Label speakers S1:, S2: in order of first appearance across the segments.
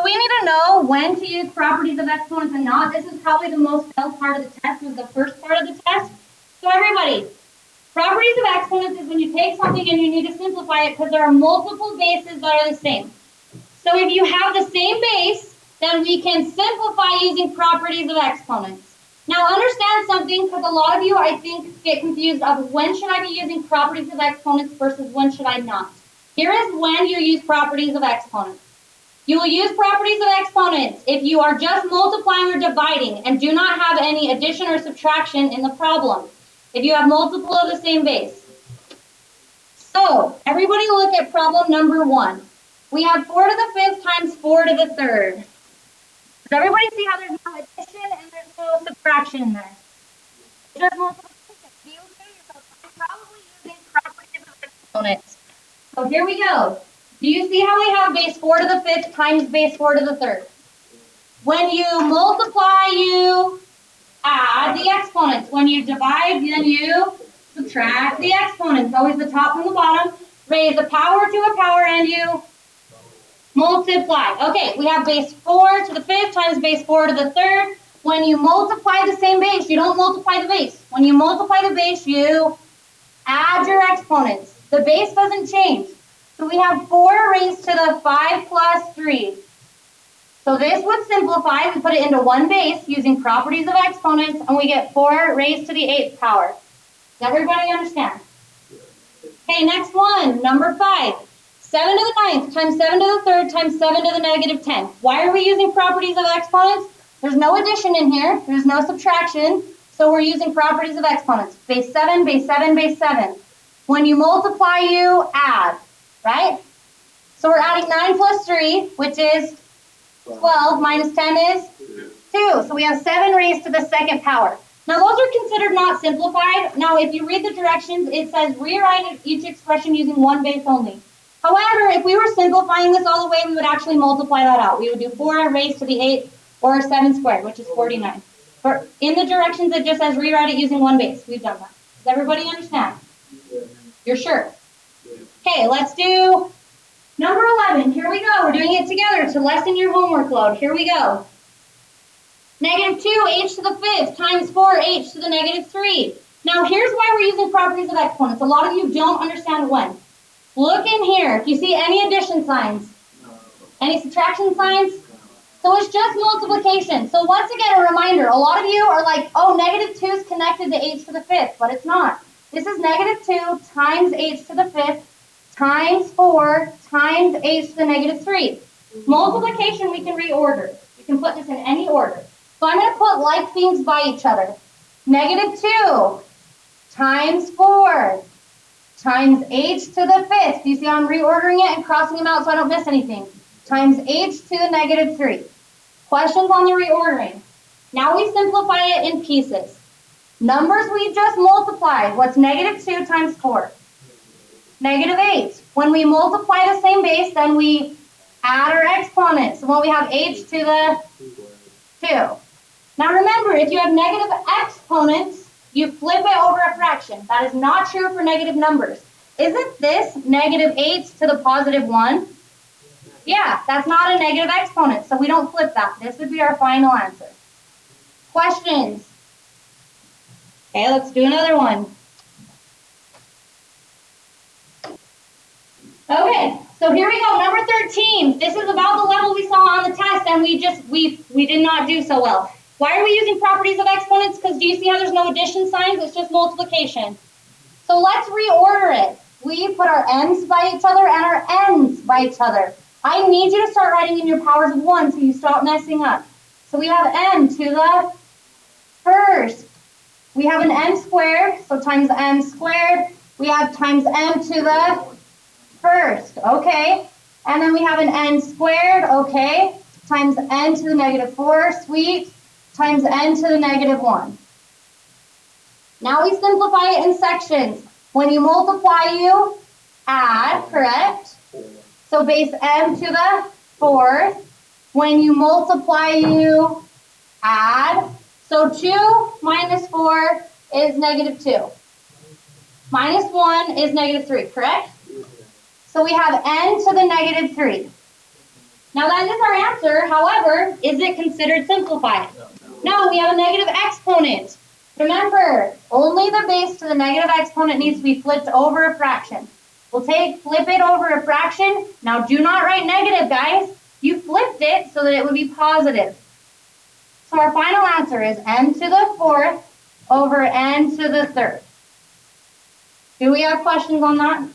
S1: we need to know when to use properties of exponents and not. This is probably the most failed part of the test, was the first part of the test. So everybody, properties of exponents is when you take something and you need to simplify it because there are multiple bases that are the same. So if you have the same base, then we can simplify using properties of exponents. Now understand something, because a lot of you, I think, get confused of when should I be using properties of exponents versus when should I not. Here is when you use properties of exponents. You will use properties of exponents if you are just multiplying or dividing and do not have any addition or subtraction in the problem. If you have multiple of the same base. So everybody look at problem number 1. We have 4 to the 5th times 4 to the 3rd. Does everybody see how there's no addition and there's no subtraction in there? It's just multiplication. Do you agree? So I'm probably using properties of exponents. So here we go. Do you see how we have base 4 to the 5th times base 4 to the 3rd? When you multiply, you add the exponents. When you divide, then you subtract the exponents. Always the top and the bottom. Raise a power to a power and you multiply. Okay, we have base 4 to the 5th times base 4 to the 3rd. When you multiply the same base, you don't multiply the base. When you multiply the base, you add your exponents. The base doesn't change. So we have 4 raised to the 5 plus 3. So this would simplify. We put it into one base using properties of exponents, and we get 4 raised to the 8th power. Does everybody understand? Okay, next one, number 5. 7 to the 9th times 7 to the 3rd times 7 to the negative 10. Why are we using properties of exponents? There's no addition in here. There's no subtraction. So we're using properties of exponents. Base 7, base 7, base 7. When you multiply, you add, right? So we're adding 9 plus 3, which is 12, minus 10 is 2. So we have 7 raised to the 2nd power. Now those are considered not simplified. Now if you read the directions, it says rewrite each expression using one base only. However, if we were simplifying this all the way, we would actually multiply that out. We would do 4 raised to the 8th or 7 squared, which is 49. But in the directions, it just says rewrite it using one base. We've done that. Does everybody understand? You're sure? Okay, let's do number 11. Here we go. We're doing it together to lessen your homework load. Here we go. Negative 2h to the 5th times 4h to the negative 3. Now, here's why we're using properties of exponents. A lot of you don't understand when. Look in here. If you see any addition signs, any subtraction signs, so it's just multiplication. So once again, a reminder, a lot of you are like, oh, negative 2 is connected to h to the 5th, but it's not. This is negative 2 times h to the 5th times 4 times h to the negative 3. Multiplication we can reorder. We can put this in any order. So I'm going to put like things by each other. Negative 2 times 4 times h to the 5th. You see I'm reordering it and crossing them out so I don't miss anything. Times h to the negative 3. Questions on the reordering. Now we simplify it in pieces. Numbers we just multiplied. What's negative 2 times 4? Negative 8. When we multiply the same base, then we add our exponents. So when we have h to the 2. Now remember, if you have negative exponents, you flip it over a fraction. That is not true for negative numbers. Isn't this negative 8 to the positive 1? Yeah, that's not a negative exponent, so we don't flip that. This would be our final answer. Questions? Okay, let's do another one. Okay, so here we go, number 13. This is about the level we saw on the test, and we did not do so well. Why are we using properties of exponents? Because do you see how there's no addition signs? It's just multiplication. So let's reorder it. We put our m's by each other and our n's by each other. I need you to start writing in your powers of 1 so you stop messing up. So we have m to the first. We have an m squared, so times m squared. We have times m to the first, okay. And then we have an n squared, okay, times n to the negative 4, sweet, times n to the negative 1. Now we simplify it in sections. When you multiply, you add, correct? So base m to the 4th. When you multiply, you add. So 2 minus 4 is negative 2. Minus 1 is negative 3, correct? So we have n to the negative 3. Now that is our answer. However, is it considered simplified? No, we have a negative exponent. Remember, only the base to the negative exponent needs to be flipped over a fraction. We'll flip it over a fraction. Now do not write negative, guys. You flipped it so that it would be positive. So our final answer is n to the fourth over n to the third. Do we have questions on that?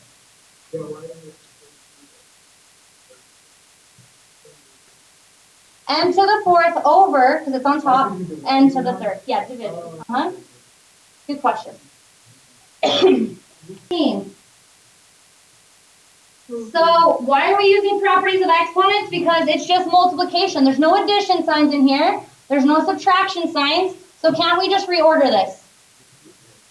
S1: N to the fourth over, because it's on top, n to the third. Yeah, division. Good question. So why are we using properties of exponents? Because it's just multiplication. There's no addition signs in here. There's no subtraction signs. So can't we just reorder this?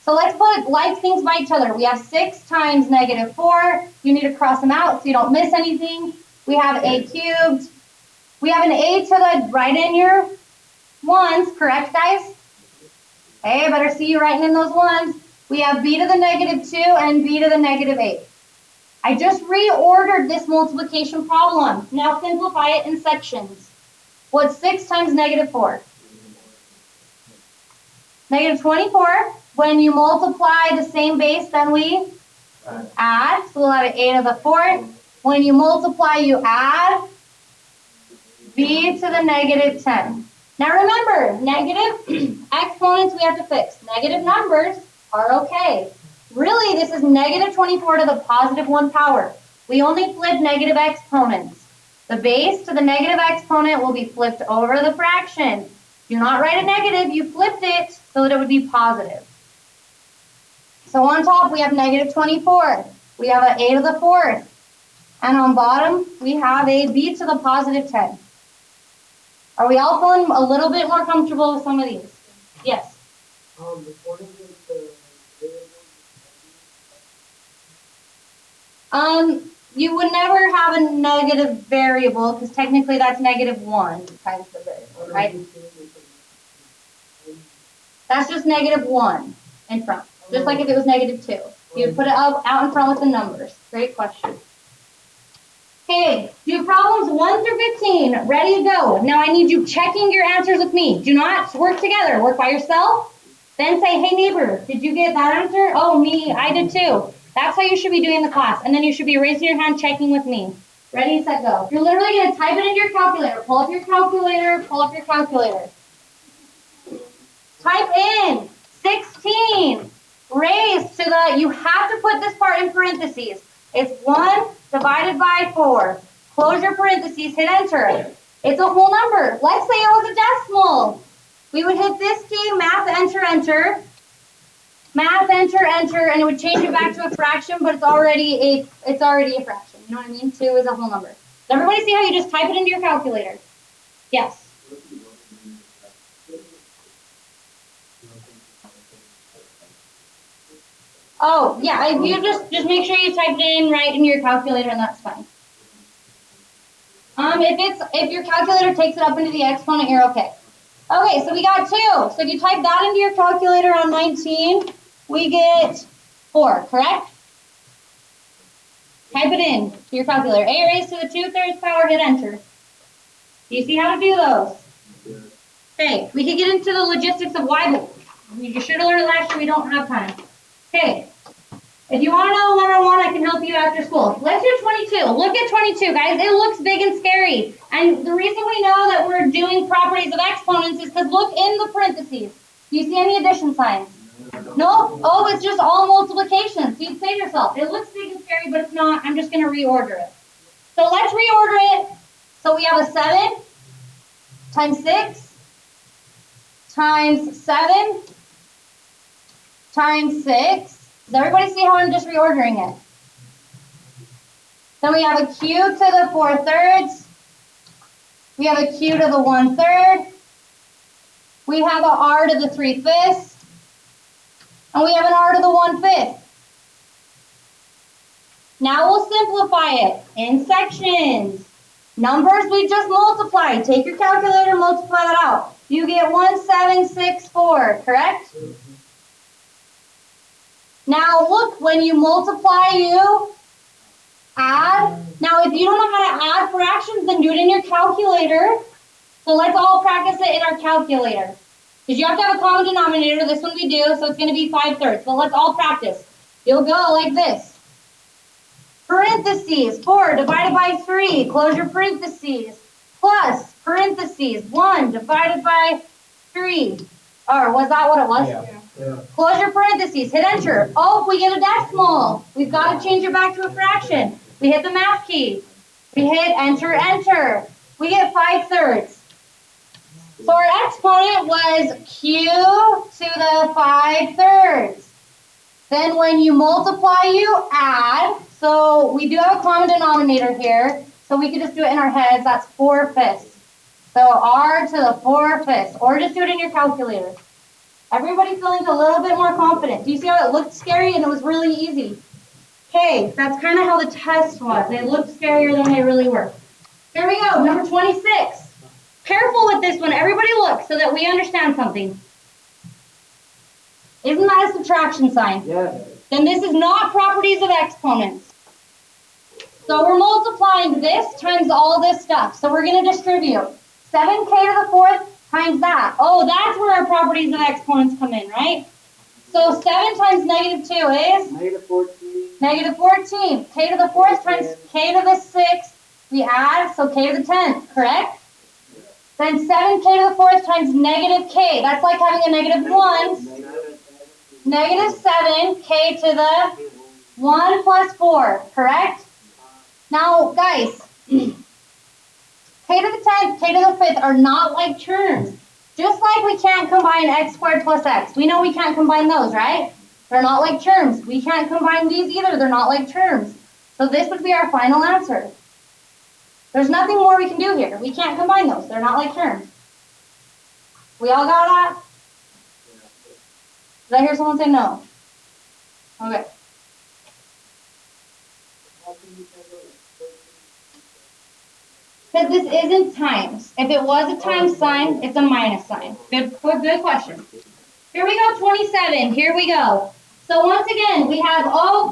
S1: So let's put like things by each other. We have 6 times negative 4. You need to cross them out so you don't miss anything. We have a cubed. We have an a to the right in your ones, correct, guys? Hey, I better see you writing in those ones. We have b to the negative 2 and b to the negative 8. I just reordered this multiplication problem. Now simplify it in sections. What's 6 times negative 4? Negative 24. When you multiply the same base, then we add. So we'll have an a to the 4th. When you multiply, you add b to the negative 10. Now remember, negative exponents we have to fix. Negative numbers are okay. Really, this is negative 24 to the positive 1 power. We only flip negative exponents. The base to the negative exponent will be flipped over the fraction. Do not write a negative, you flipped it so that it would be positive. So on top we have negative 24. We have an a to the 4th. And on bottom we have a b to the positive 10. Are we all feeling a little bit more comfortable with some of these? Yes. You would never have a negative variable because technically that's negative 1 times the variable, right? That's just negative 1 in front. Just like if it was negative 2. You would put it out in front with the numbers. Great question. Okay, do problems 1 through 15. Ready to go. Now I need you checking your answers with me. Do not work together. Work by yourself. Then say, hey neighbor, did you get that answer? Oh, me, I did too. That's how you should be doing the class. And then you should be raising your hand, checking with me. Ready, set, go. You're literally going to type it into your calculator. Pull up your calculator, pull up your calculator. Type in 16 raised to the, you have to put this part in parentheses. It's 1 divided by 4. Close your parentheses, hit enter. It's a whole number. Let's say it was a decimal. We would hit this key, math, enter, enter. Math, enter, enter, and it would change it back to a fraction, but it's already a fraction. You know what I mean? 2 is a whole number. Does everybody see how you just type it into your calculator? Yes. Oh, yeah, if you just make sure you type it in right in your calculator, and that's fine. If your calculator takes it up into the exponent, you're okay. Okay, so we got 2. So if you type that into your calculator on 19, we get 4, correct? Type it in to your calculator. A raised to the 2/3 power, hit enter. Do you see how to do those? Okay, we can get into the logistics of why, but you should have learned it last year. We don't have time. Okay. If you want to know one-on-one, I can help you after school. Let's do 22. Look at 22, guys. It looks big and scary. And the reason we know that we're doing properties of exponents is because look in the parentheses. Do you see any addition signs? No? Oh, it's just all multiplication. So you'd say to yourself, it looks big and scary, but it's not. I'm just going to reorder it. So let's reorder it. So we have a 7 times 6 times 7 times 6. Does everybody see how I'm just reordering it? Then we have a q to the 4/3. We have a q to the 1/3. We have a r to the 3/5. And we have an r to the 1/5. Now we'll simplify it in sections. Numbers we just multiplied. Take your calculator, multiply that out. You get 1764, correct? Now look, when you multipy, you add. Now, if you don't know how to add fractions, then do it in your calculator. So let's all practice it in our calculator. Because you have to have a common denominator. This one we do, so it's going to be 5/3. But let's all practice. You'll go like this. Parentheses, 4 divided by 3. Close your parentheses. Plus, parentheses, 1 divided by 3. Or was that what it was?
S2: Yeah.
S1: Close your parentheses. Hit enter. Oh, we get a decimal. We've got to change it back to a fraction. We hit the math key. We hit enter, enter. We get 5/3. So our exponent was q to the 5/3. Then when you multiply, you add. So we do have a common denominator here. So we could just do it in our heads. That's 4/5. So r to the 4/5. Or just do it in your calculator. Everybody feeling a little bit more confident. Do you see how it looked scary and it was really easy? Okay, that's kind of how the test was. They looked scarier than they really were. Here we go, number 26. Careful with this one. Everybody look so that we understand something. Isn't that a subtraction sign?
S2: Yeah.
S1: Then this is not properties of exponents. So we're multiplying this times all this stuff. So we're going to distribute 7k to the 4th times that. Oh, that's where our properties of exponents come in, right? So 7 times -2 is?
S2: -14.
S1: -14. K to the 4th times k to the 6th. We add, so k to the 10th, correct? Then 7k to the 4th times -k. That's like having a -1. -7, k to the 1 plus 4, correct? Now, guys, k to the 10th, k to the 5th are not like terms. Just like we can't combine x squared plus x. We know we can't combine those, right? They're not like terms. We can't combine these either. They're not like terms. So this would be our final answer. There's nothing more we can do here. We can't combine those. They're not like terms. We all got that? Did I hear someone say no? Okay. Because this isn't times. If it was a times sign, it's a minus sign. Good question. Here we go, 27. Here we go. So once again, we have,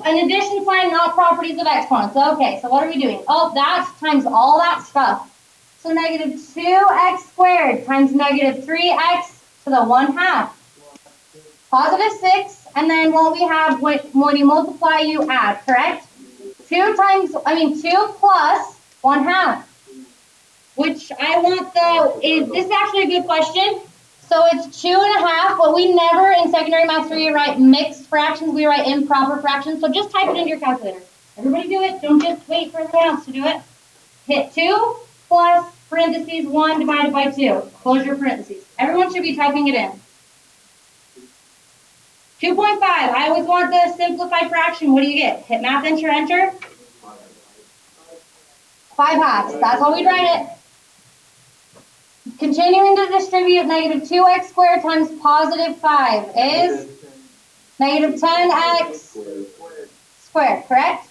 S1: an addition sign, not properties of exponents. Okay, so what are we doing? Oh, that's times all that stuff. So -2x squared times -3x to the 1/2. +6, and then what we have, when you multiply, you add, correct? 2 plus 1/2. Which I want this is actually a good question. So it's 2.5, but we never in secondary math 3 write mixed fractions, we write improper fractions. So just type it into your calculator. Everybody do it, don't just wait for everyone else to do it. Hit 2 plus parentheses 1 divided by 2. Close your parentheses. Everyone should be typing it in. 2.5, I always want the simplified fraction. What do you get? Hit math, enter, enter. 5/2, that's how we'd write it. Continuing to distribute, -2x squared times +5 is -10x squared, correct?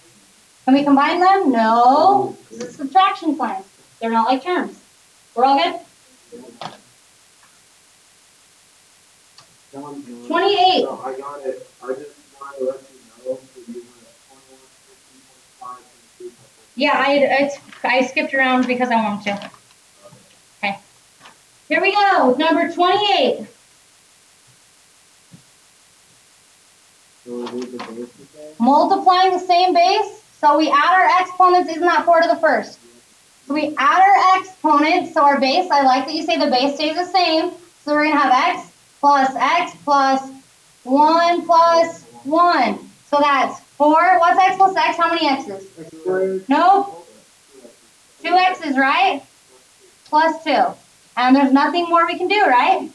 S1: Can we combine them? No. This is subtraction signs. They're not like terms. We're all good? 28.
S2: No, I got it. I just wanted to let you know that you went 21, 15.5.
S1: Yeah, I skipped around because I wanted to. Okay. Here we go. Number 28. Multiplying the same base. So we add our exponents. Isn't that 4 to the 1st? So we add our exponents. So our base, I like that you say the base stays the same. So we're going to have x plus 1 plus 1. So that's 4. What's x plus x? How many x's? Nope. 2 x's, right? Plus 2. And there's nothing more we can do, right?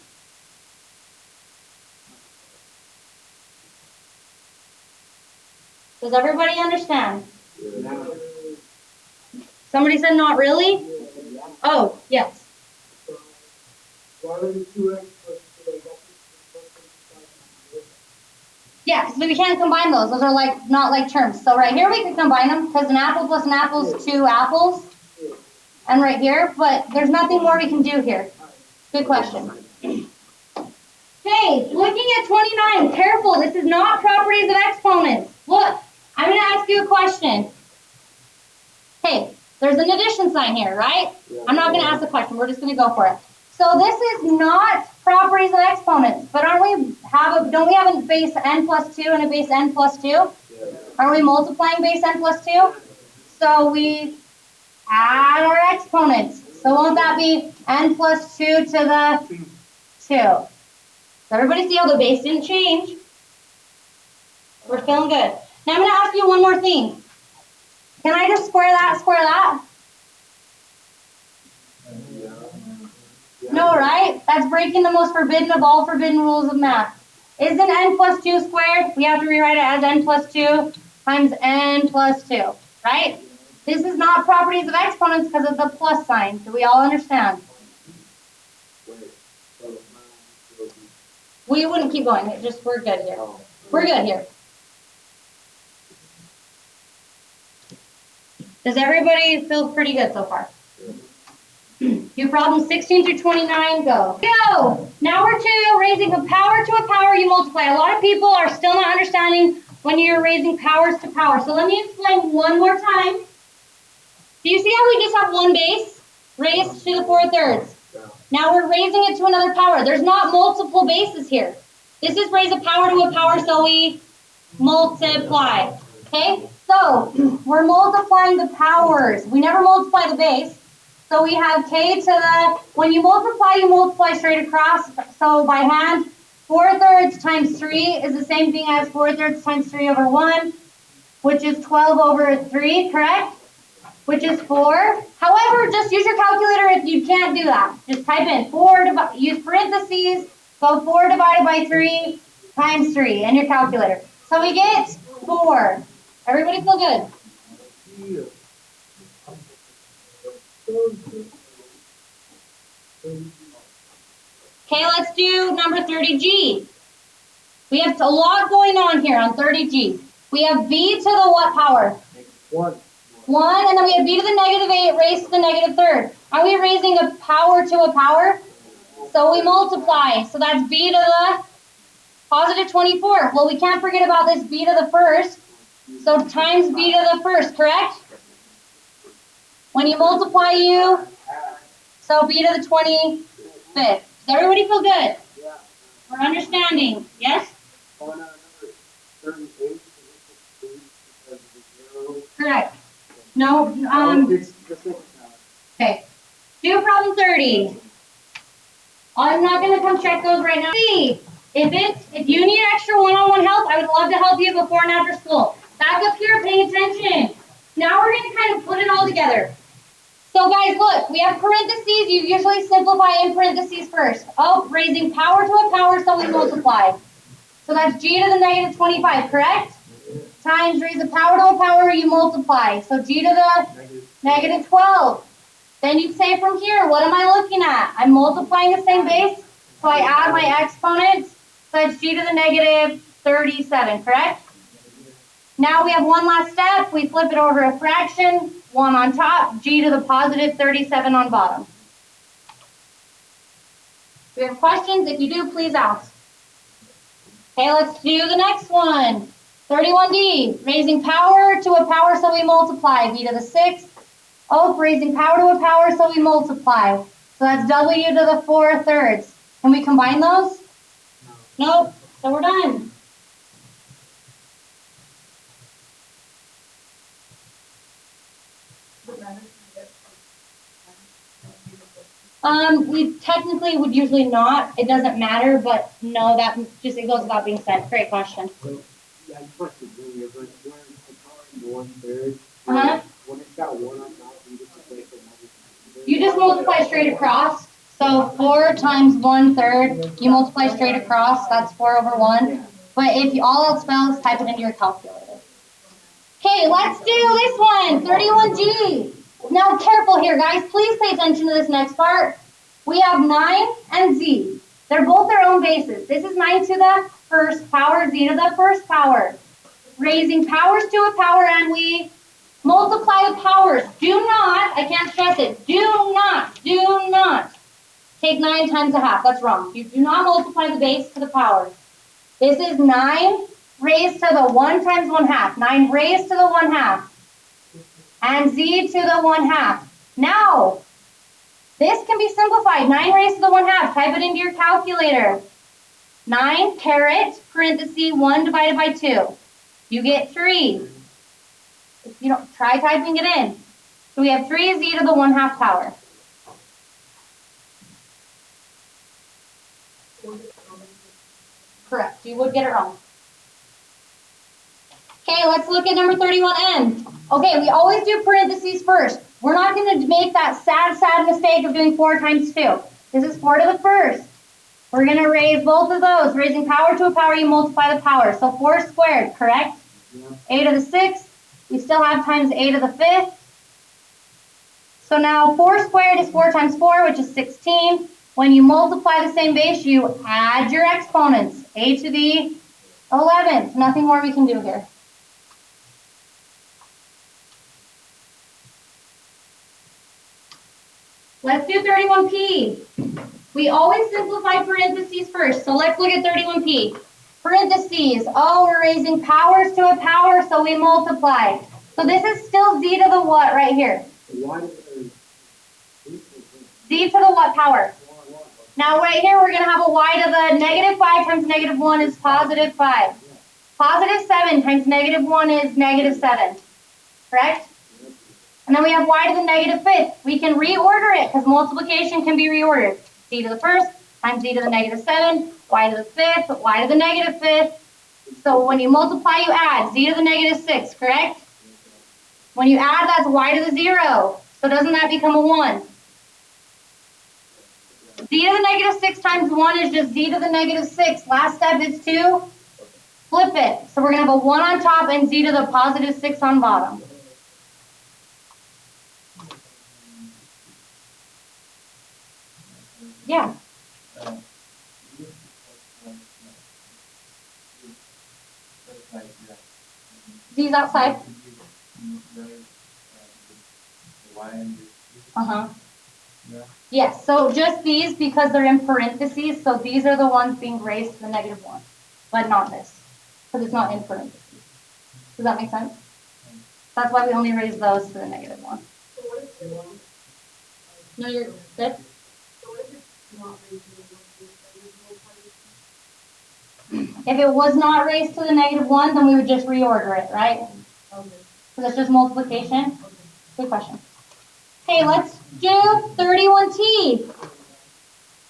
S1: Does everybody understand? Somebody said not really? Oh, yes. Yeah, because we can't combine those. Those are not like terms. So right here we can combine them because an apple plus an apple is 2 apples. And right here, but there's nothing more we can do here. Good question. Okay, looking at 29, careful, this is not properties of exponents. Look, I'm going to ask you a question. Okay, there's an addition sign here, right? I'm not going to ask the question. We're just going to go for it. So this is not properties of exponents, but don't we have a base n plus 2 and a base n plus 2? Are we multiplying base n plus 2? So we add our exponents. So won't that be n plus 2 to the 2? So everybody see how the base didn't change? We're feeling good. Now I'm going to ask you one more thing. Can I just square that, square that? No, right? That's breaking the most forbidden of all forbidden rules of math. Isn't n plus 2 squared? We have to rewrite it as n plus 2 times n plus 2, right? This is not properties of exponents because of the plus sign. Do we all understand? We wouldn't keep going. We're good here. We're good here. Does everybody feel pretty good so far? Do problems 16 through 29, go. Go! Now we're to raising a power to a power, you multiply. A lot of people are still not understanding when you're raising powers to power. So let me explain one more time. Do you see how we just have one base raised to the 4/3? Now we're raising it to another power. There's not multiple bases here. This is raise a power to a power, so we multiply. Okay? So we're multiplying the powers. We never multiply the base. So we have k to the, when you multiply straight across. So by hand, 4/3 times 3 is the same thing as 4/3 times 3 over 1, which is 12 over 3, correct? Which is 4. However, just use your calculator if you can't do that. Just type in 4, use parentheses, go 4 divided by 3 times 3 in your calculator. So we get 4. Everybody feel good?
S2: Yeah.
S1: Okay, let's do number 30G. We have a lot going on here on 30G. We have b to the what power?
S2: 1.
S1: 1, and then we have b to the -8 raised to the -3rd. Are we raising a power to a power? So we multiply. So that's b to the positive 24. Well, we can't forget about this b to the 1st. So times b to the 1st, correct? When you multiply so b to the 25th. Does everybody feel good?
S2: Yeah.
S1: We're understanding, yes?
S2: Oh, no, number 38.
S1: Correct. No,
S2: It's the second power.
S1: okay. Do problem 30. I'm not gonna come check those right now. See, if you need extra one-on-one help, I would love to help you before and after school. Back up here, pay attention. Now we're gonna kind of put it all together. So guys, look, we have parentheses. You usually simplify in parentheses first. Oh, raising power to a power, so we multiply. So that's g to the -25, correct? Times raise a power to a power, you multiply. So g to the -12. Then you say from here, what am I looking at? I'm multiplying the same base, so I add my exponents. So it's g to the -37, correct? Now we have one last step. We flip it over a fraction, 1 on top, g to the positive 37 on bottom. Do you have questions? If you do, please ask. Okay, let's do the next one. 31D, raising power to a power, so we multiply. B to the 6th. Oh, raising power to a power, so we multiply. So that's W to the 4/3. Can we combine those? Nope. So we're done. We technically would usually not. It doesn't matter, but no, that just, it goes without being said. Great question.
S2: Yeah, I questioned earlier, but when the power is 1/3, when it's got 1 on top, you just replace it.
S1: You just multiply straight across. So 4 times 1/3, you multiply straight across. That's 4 over 1.
S2: Yeah.
S1: But if all else fails, type it into your calculator. Okay, let's do this one. 31G. Now careful here, guys. Please pay attention to this next part. We have 9 and z. They're both their own bases. This is 9 to the 1st power, z to the 1st power. Raising powers to a power, and we multiply the powers. Do not, I can't stress it, do not take 9 times a half. That's wrong. You do not multiply the base to the power. This is 9 raised to the 1 times 1/2. 9 raised to the 1/2. and z to the 1/2. Now, this can be simplified. 9 raised to the 1/2. Type it into your calculator. 9 caret, parenthesis, 1 divided by 2. You get 3. If you don't, try typing it in. So we have 3z to the 1/2 power. Correct. You would get it wrong. Okay, let's look at number 31n. Okay, we always do parentheses first. We're not going to make that sad mistake of doing 4 times 2. This is 4 to the first. We're going to raise both of those. Raising power to a power, you multiply the power. So 4 squared, correct? Yeah. A to the 6th. We still have times a to the 5th. So now 4 squared is 4 times 4, which is 16. When you multiply the same base, you add your exponents. A to the 11th. Nothing more we can do here. Let's do 31p. We always simplify parentheses first. So let's look at 31p. Parentheses. Oh, we're raising powers to a power, so we multiply. So this is still z to the what right here? Z to the what power? Now right here we're going to have a y to the negative 5 times negative 1 is positive 5. Positive 7 times negative 1 is negative 7. Correct? And then we have y to the negative 5th. We can reorder it because multiplication can be reordered. Z to the first times z to the negative 7, y to the 5th, y to the negative 5th. So when you multiply, you add z to the negative 6, correct? When you add, that's y to the 0. So doesn't that become a 1? Z to the negative 6 times 1 is just z to the negative 6. Last step is to flip it. So we're going to have a 1 on top and z to the positive 6 on bottom. Yeah. Z's outside. Uh-huh. Yes, so just these because they're in parentheses, so these are the ones being raised to the negative 1, but not this, because it's not in parentheses. Does that make sense? That's why we only raise those to the negative 1. No, you're good. If it was not raised to the negative 1, then we would just reorder it, right? So it's just multiplication. Good question. Okay, let's do 31t.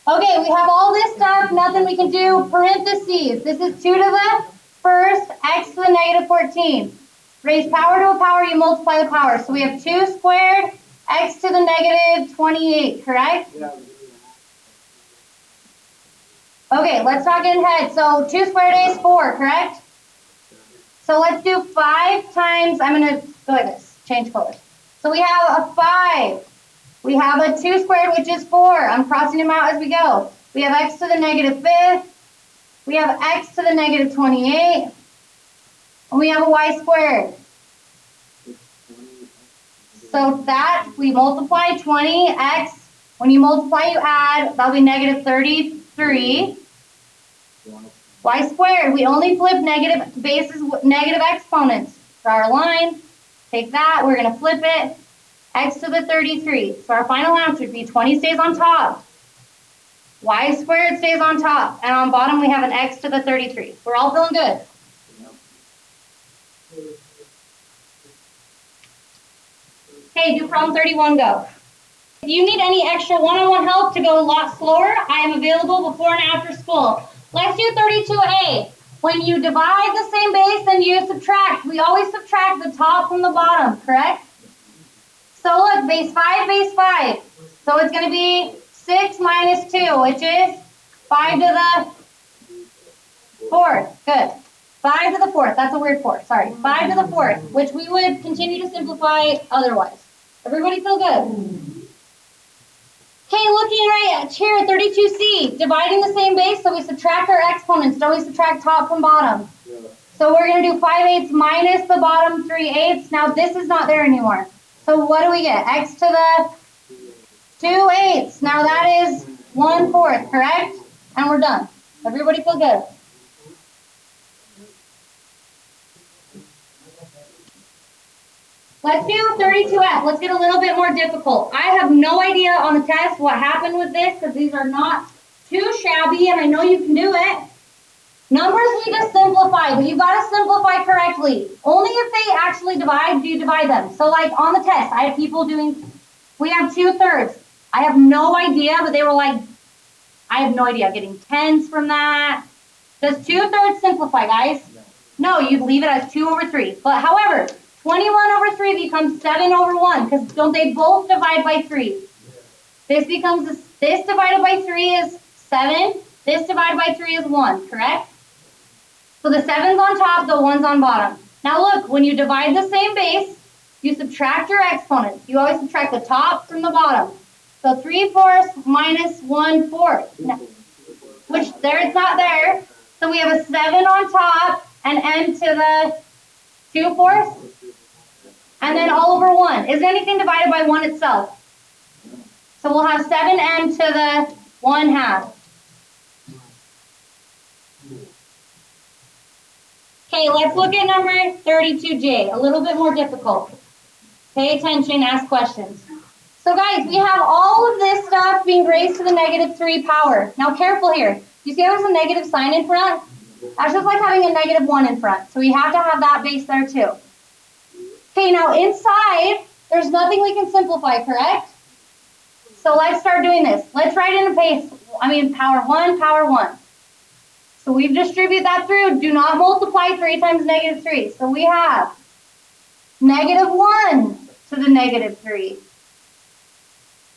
S1: Okay, we have all this stuff, nothing we can do. Parentheses. This is 2 to the first, x to the negative 14. Raise power to a power, you multiply the power. So we have 2 squared, x to the negative 28, correct? Yeah. Okay, let's not get ahead. So 2 squared is 4, correct? So let's do 5 times, I'm going to go like this, change colors. So we have a 5. We have a 2 squared, which is 4. I'm crossing them out as we go. We have x to the negative 5th. We have x to the negative 28. And we have a y squared. So that, we multiply 20x. When you multiply, you add. That'll be negative 33. Y squared. We only flip negative bases with negative exponents. Draw our line. Take that. We're going to flip it. X to the 33. So our final answer would be 20 stays on top. Y squared stays on top. And on bottom we have an x to the 33. We're all feeling good. Okay, do problem 31, go. If you need any extra one-on-one help to go a lot slower, I am available before and after school. Let's do 32a. When you divide the same base and you subtract, we always subtract the top from the bottom, correct? So look, base 5, base 5. So it's going to be 6 minus 2, which is 5 to the 4th. Good. 5 to the 4th. That's a weird 4. Sorry. 5 to the 4th, which we would continue to simplify otherwise. Everybody feel good? Okay, looking right here at 32c. Dividing the same base, so we subtract our exponents. Don't we subtract top from bottom? Yeah. So we're going to do 5/8 minus the bottom 3/8. Now this is not there anymore. So what do we get? X to the 2/8. Now that is 1/4, correct? And we're done. Everybody feel good? Let's do 32F. Let's get a little bit more difficult. I have no idea on the test what happened with this because these are not too shabby and I know you can do it. Numbers need to simplify, but you've got to simplify correctly. Only if they actually divide, do you divide them. So like on the test, I had people doing, we have 2/3. I have no idea, but they were like, I have no idea, getting tens from that. Does 2/3 simplify, guys? No, you'd leave it as 2/3. But however, 21/3 becomes 7/1 because don't they both divide by 3? This becomes, this divided by 3 is 7. This divided by 3 is 1, correct? So the 7's on top, the 1's on bottom. Now look, when you divide the same base, you subtract your exponents. You always subtract the top from the bottom. So 3/4 minus 1/4. Which there it's not there. So we have a 7 on top and n to the 2/4. And then all over 1. Is anything divided by 1 itself? So we'll have 7n to the 1/2. Okay, let's look at number 32J, a little bit more difficult. Pay attention, ask questions. So guys, we have all of this stuff being raised to the -3 power. Now careful here. You see there's a negative sign in front? That's just like having a -1 in front. So we have to have that base there too. Okay, now inside, there's nothing we can simplify, correct? So let's start doing this. Let's write in a base, power 1, power 1. So we distribute that through. Do not multiply 3 times -3. So we have -1 to the -3.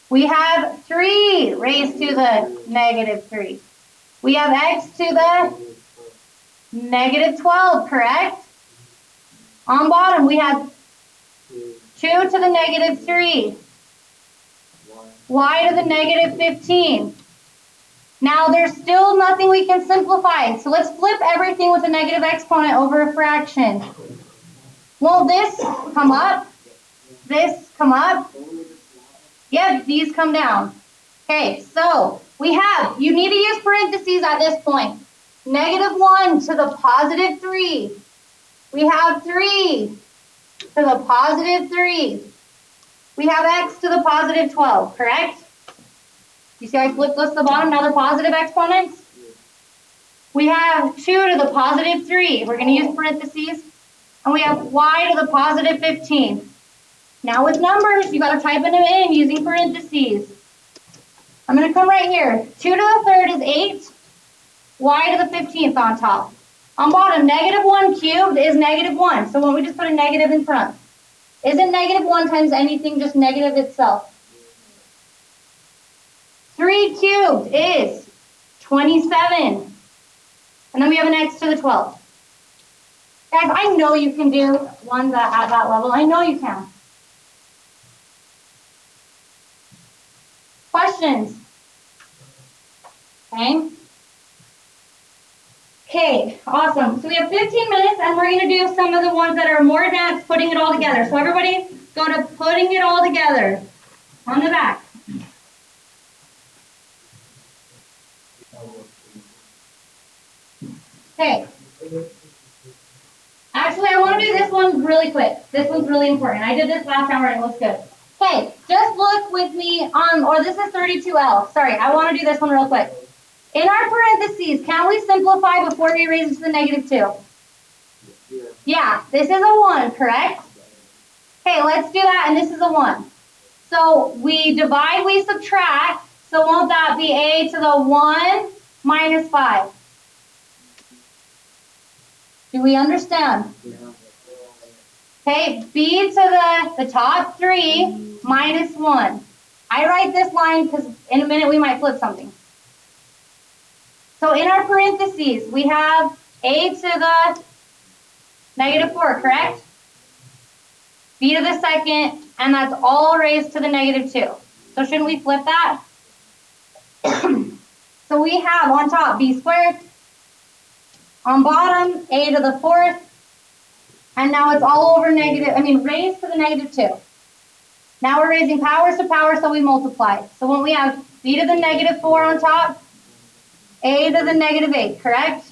S1: We have 3 raised to the -3. We have x to the -12, correct? On bottom, we have 2 to the -3. Y to the -15. Now there's still nothing we can simplify. So let's flip everything with a negative exponent over a fraction. Won't this come up? This come up? Yep, these come down. Okay, so we have, you need to use parentheses at this point. -1 to the +3. We have 3 to the +3. We have x to the +12, correct? You see how I flipped this to the bottom, now they're positive exponents? We have 2 to the +3. We're going to use parentheses. And we have y to the +15. Now with numbers, you got to type them in using parentheses. I'm going to come right here. 2 to the 3rd is 8. Y to the 15th on top. On bottom, -1 cubed is -1. So when we just put a negative in front. Isn't -1 times anything just negative itself? 3 cubed is 27. And then we have an x to the 12th. Guys, I know you can do ones at that level. I know you can. Questions? Okay. Okay, awesome. So we have 15 minutes and we're going to do some of the ones that are more advanced, putting it all together. So everybody go to putting it all together on the back. Okay. Actually, I want to do this one really quick. This one's really important. I did this last hour and it looks good. Okay, just look with me on, or this is 32L. Sorry, I want to do this one real quick. In our parentheses, can we simplify before we raise it to the -2? Yeah, this is a 1, correct? Okay, let's do that, and this is a 1. So we divide, we subtract, so won't that be a to the 1 minus 5? Do we understand? Okay, b to the top 3 minus 1. I write this line because in a minute we might flip something. So in our parentheses, we have a to the -4, correct? B to the 2nd, and that's all raised to the -2. So shouldn't we flip that? So we have on top b squared, on bottom a to the 4th, and now it's all over raised to the -2. Now we're raising powers to power, so we multiply. So when we have b to the -4 on top, a to the -8, correct?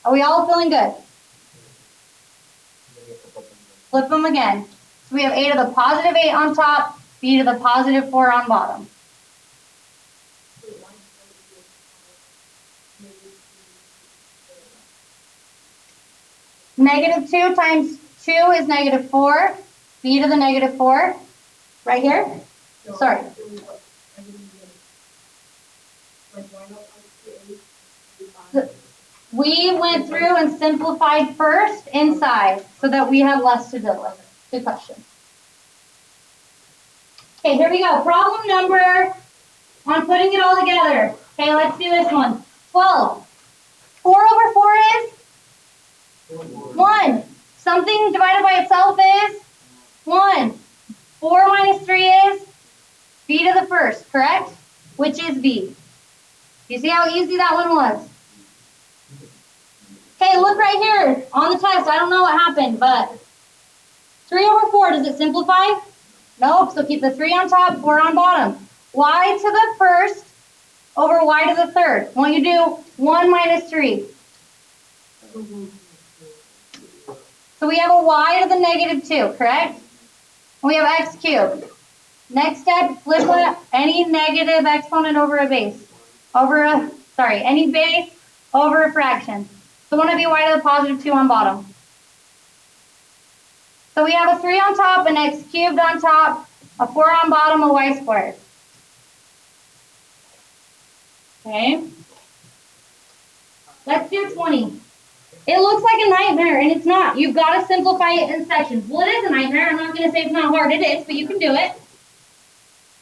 S1: Are we all feeling good? Flip them again. So we have a to the positive 8 on top, b to the positive 4 on bottom. Negative 2 times 2 is negative 4. B to the negative 4. Right here? Sorry. We went through and simplified first inside so that we have less to deal with. Good question. Okay, here we go. Problem number on putting it all together. Okay, let's do this one. 12. 4 over 4 is 1. Something divided by itself is 1. 4 minus 3 is b to the first, correct? Which is b. You see how easy that one was? Okay, look right here on the test. I don't know what happened, but 3 over 4, does it simplify? Nope, so keep the 3 on top, 4 on bottom. Y to the first over y to the third. Won't you do 1 minus 3? So we have a y to the negative 2, correct? We have x cubed. Next step, flip any negative exponent over a base. Any base over a fraction. So want to be y to the positive 2 on bottom. So we have a 3 on top, an x cubed on top, a 4 on bottom, a y squared. Okay. Let's do 20. It looks like a nightmare, and it's not. You've got to simplify it in sections. Well, it is a nightmare. I'm not going to say it's not hard. It is, but you can do it.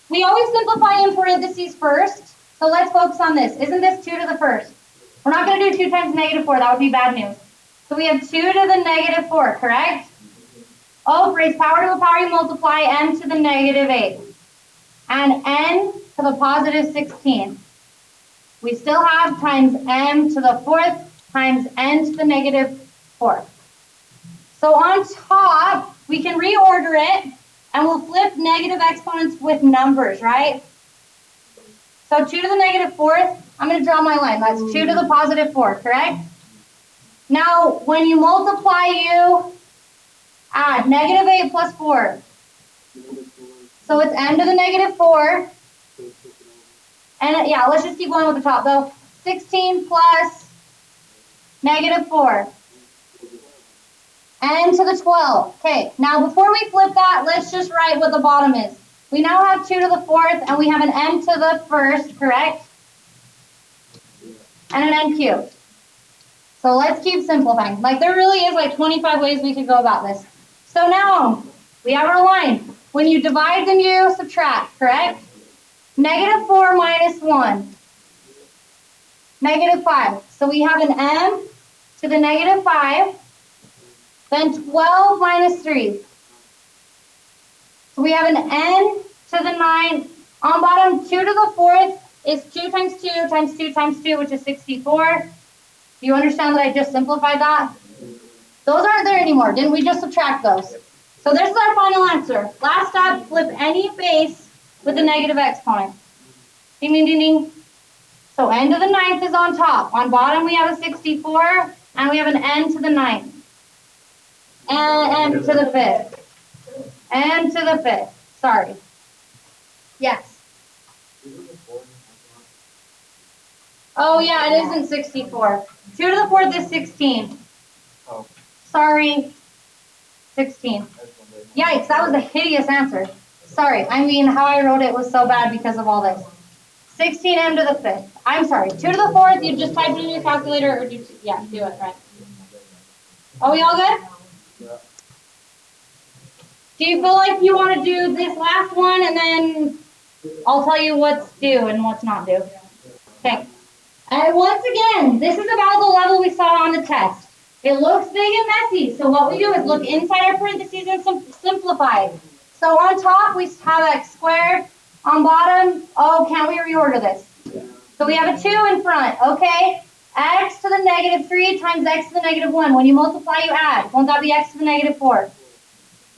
S1: We always simplify in parentheses first, so let's focus on this. Isn't this 2 to the first? We're not going to do 2 times negative 4. That would be bad news. So we have 2 to the negative 4, correct? Oh, raise power to a power, you multiply n to the negative 8. And n to the positive 16. We still have times m to the fourth times n to the negative 4. So on top, we can reorder it, and we'll flip negative exponents with numbers, right? So 2 to the negative 4th, I'm going to draw my line. That's 2 to the positive 4, correct? Now, when you multiply, you add negative 8 plus 4. So it's n to the negative 4. And yeah, let's just keep going with the top, though. 16 plus negative 4. N to the 12. Okay, now before we flip that, let's just write what the bottom is. We now have 2 to the 4th, and we have an n to the 1st, correct? And an n cubed. So let's keep simplifying. Like, there really is like 25 ways we could go about this. So now, we have our line. When you divide, then you subtract, correct? Negative 4 minus 1. Negative 5. So we have an m to the negative 5. Then 12 minus 3. So we have an n to the 9. On bottom, 2 to the 4th is 2 times 2 times 2 times 2, which is 64. Do you understand that I just simplified that? Those aren't there anymore. Didn't we just subtract those? So this is our final answer. Last step, flip any base with a negative exponent. Ding, ding, ding, ding. So n to the 9th is on top. On bottom, we have a 64, and we have an n to the 9th. And n to the 5th. N to the 5th. Sorry. Yes. Oh, yeah, it isn't 64. 2 to the 4th is 16. Sorry. 16. Yikes, that was a hideous answer. Sorry, I mean, how I wrote it was so bad because of all this. 16m to the 5th. I'm sorry. 2 to the 4th, you just type it in your calculator or do it, right? Are we all good? Do you feel like you want to do this last one and then I'll tell you what's due and what's not due? Okay. And once again, this is about the level we saw on the test. It looks big and messy, so what we do is look inside our parentheses and simplify. So on top, we have x squared. On bottom, oh, can't we reorder this? So we have a 2 in front, okay? X to the negative 3 times x to the negative 1. When you multiply, you add. Won't that be x to the negative 4?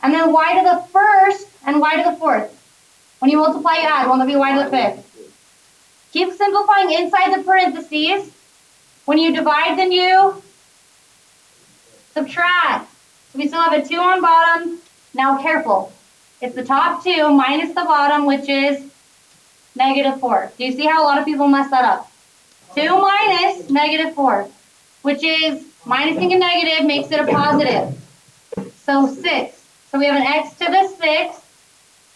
S1: And then y to the first and y to the 4th. When you multiply, you add. Won't that be y to the 5th? Keep simplifying inside the parentheses. When you divide, then you subtract. So we still have a 2 on bottom Now careful. It's the top two minus the bottom, which is -4. Do you see how a lot of people mess that up? 2 minus -4, which is minusing a negative makes it a positive. So 6. So we have an x to the 6.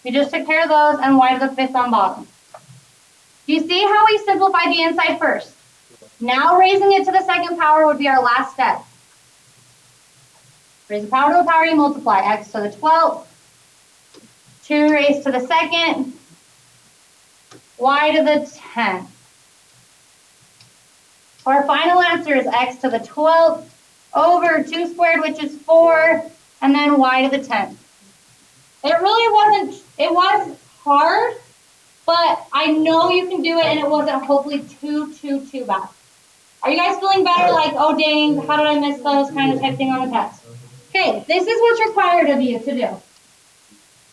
S1: We just took care of those, and y to the 5th on bottom. Do you see how we simplified the inside first? Now raising it to the second power would be our last step. Raise the power to a power, you multiply x to the 12th, 2 raised to the 2nd, y to the 10th. So our final answer is x to the 12th over 2 squared, which is 4, and then y to the 10th. It really wasn't, it was hard, but I know you can do it, and it wasn't hopefully too bad. Are you guys feeling better? Like, oh dang, how did I miss those kind of type thing on the test? Okay, this is what's required of you to do.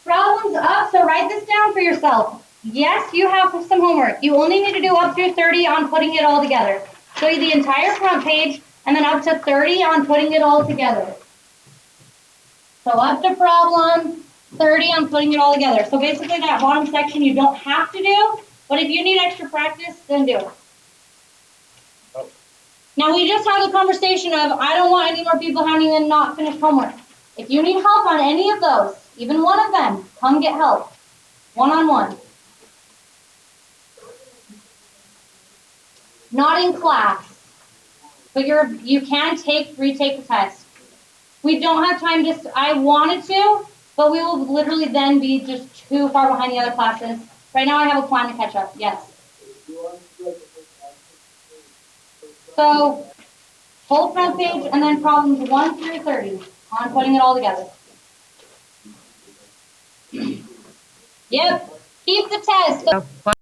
S1: Problems up, so write this down for yourself. Yes, you have some homework. You only need to do up through 30 on putting it all together. Show you the entire front page, and then up to 30 on putting it all together. So up to problem 30 on putting it all together. So basically that bottom section you don't have to do, but if you need extra practice, then do it. Now we just had a conversation of I don't want any more people having and not finished homework. If you need help on any of those, even one of them, come get help. One-on-one. Not in class, but you can retake the test. We don't have time to, I wanted to, but we will literally then be just too far behind the other classes. Right now I have a plan to catch up, yes. So, whole front page and then problems 1 through 30 on putting it all together. Yep, keep the test. So